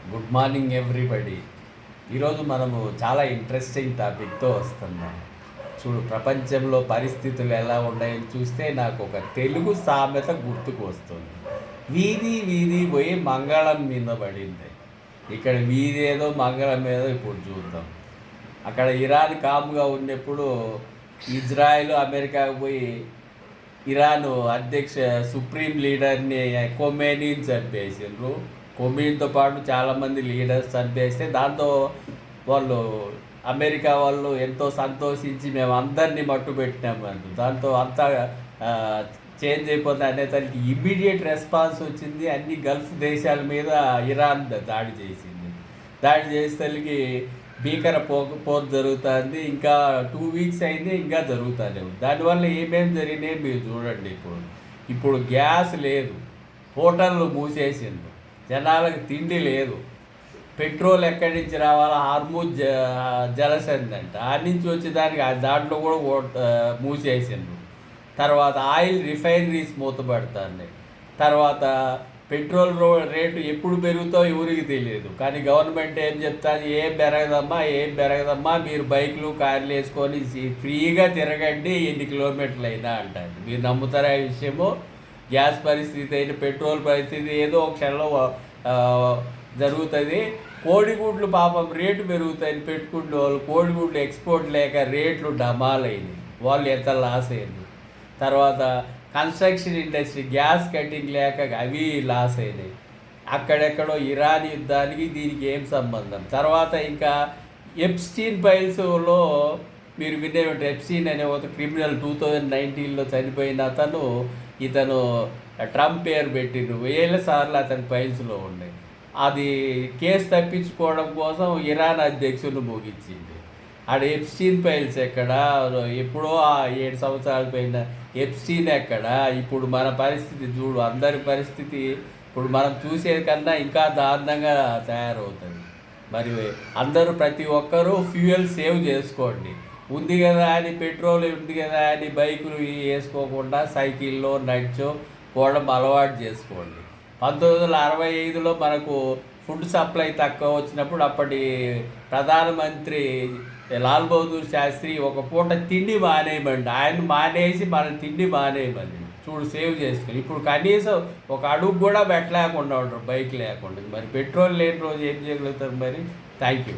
Good morning everybody. ఈరోజు మనము చాలా ఇంట్రెస్టింగ్ టాపిక్తో వస్తున్నాం. చూడు, ప్రపంచంలో పరిస్థితులు ఎలా ఉన్నాయని చూస్తే నాకు ఒక తెలుగు సామెత గుర్తుకు వస్తుంది. వీధి వీధి పోయి మంగళం మీద పడింది. ఇక్కడ వీధి ఏదో మంగళం ఏదో ఇప్పుడు చూద్దాం. అక్కడ ఇరాన్ కామ్గా ఉన్నప్పుడు ఇజ్రాయెల్ అమెరికాకు పోయి ఇరాన్ అధ్యక్ష సుప్రీం లీడర్ని కొమేనీని చంపేసిండ్రు. కొమీన్తో పాటు చాలామంది లీడర్స్ చంపేస్తే దాంతో వాళ్ళు అమెరికా వాళ్ళు ఎంతో సంతోషించి మేము అందరినీ మట్టు పెట్టినామంటు. దాంతో అంతా చేంజ్ అయిపోతుంది అనేసరికి ఇమ్మీడియట్ రెస్పాన్స్ వచ్చింది. అన్ని గల్ఫ్ దేశాల మీద ఇరాన్ దాడి చేసింది. దాడి చేసేసరికి భీకర పోరు జరుగుతుంది. ఇంకా 2 వీక్స్ అయింది, ఇంకా జరుగుతూనే ఉంది. దానివల్ల ఏమేమి జరిగినాయి మీరు చూడండి. ఇప్పుడు గ్యాస్ లేదు, హోటళ్ళు మూసేసిండ్రు, జనాలకు తిండి లేదు, పెట్రోల్ ఎక్కడి నుంచి రావాలో హార్మూజ్ జలసంది అంట, ఆ నుంచి వచ్చేదానికి దాంట్లో కూడా మూసేసిండ్రు. తర్వాత ఆయిల్ రిఫైనరీస్ మూతపడుతుంది. తర్వాత పెట్రోల్ రేటు ఎప్పుడు పెరుగుతో ఎవరికి తెలియదు, కానీ గవర్నమెంట్ ఏం చెప్తాను, ఏం పెరగదమ్మా, మీరు బైకులు కార్లు వేసుకొని ఫ్రీగా తిరగండి, ఎన్ని కిలోమీటర్లు అయినా అంటుంది. మీరు నమ్ముతారా ఈ విషయము? గ్యాస్ పరిస్థితి అయిన పెట్రోల్ పరిస్థితి ఏదో ఒక క్షణంలో జరుగుతుంది. కోడిగుడ్లు పాపం రేటు పెరుగుతాయని పెట్టుకుంటే వాళ్ళు కోడిగుడ్లు ఎక్స్పోర్ట్ లేక రేట్లు డమాలైనవి, వాళ్ళు ఎంత లాస్ అయ్యింది. తర్వాత కన్స్ట్రక్షన్ ఇండస్ట్రీ గ్యాస్ కటింగ్ లేక అవి లాస్ అయినాయి. అక్కడెక్కడో ఇరాన్ యుద్ధానికి దీనికి ఏం సంబంధం. తర్వాత ఇంకా ఎప్స్టీన్ ఫైల్స్లో మీరు వినే ఉంటారు. ఎప్స్టీన్ అనే ఒక క్రిమినల్ 2019లో చనిపోయిన ఇతను ట్రంప్ పేరు పెట్టిండు. 1000 సార్లు అతని ఫైల్స్లో ఉన్నాయి. అది కేసు తప్పించుకోవడం కోసం ఇరాన్ అధ్యక్షులు ముగించింది. ఆడ ఎప్స్టీన్ ఫైల్స్ ఎక్కడ, ఎప్పుడో 7 సంవత్సరాల పైన ఎప్స్టీన్ ఎక్కడ. ఇప్పుడు మన పరిస్థితి చూడు, అందరి పరిస్థితి ఇప్పుడు మనం చూసేది కన్నా ఇంకా దారుణంగా తయారవుతుంది. మరి అందరూ ప్రతి ఒక్కరూ ఫ్యూయల్ సేవ్ చేసుకోండి. ఉంది కదా అని పెట్రోల్ ఉంది కదా అని బైకులు వేసుకోకుండా సైకిల్లో నడిచో పోవడం అలవాటు చేసుకోండి. 1965లో మనకు ఫుడ్ సప్లై తక్కువ వచ్చినప్పుడు అప్పటి ప్రధానమంత్రి లాల్ బహదూర్ శాస్త్రి ఒక పూట తిండి మానేయమండి, ఆయన మానేసి మన తిండి మానేయమని. చూడు, సేవ్ చేసుకుని ఇప్పుడు కనీసం ఒక అడుగు కూడా పెట్టలేకుండా ఉంటారు బైక్ లేకుండా. మరి పెట్రోల్ లేని రోజు ఏం చేయగలుగుతారు మరి? Thank you.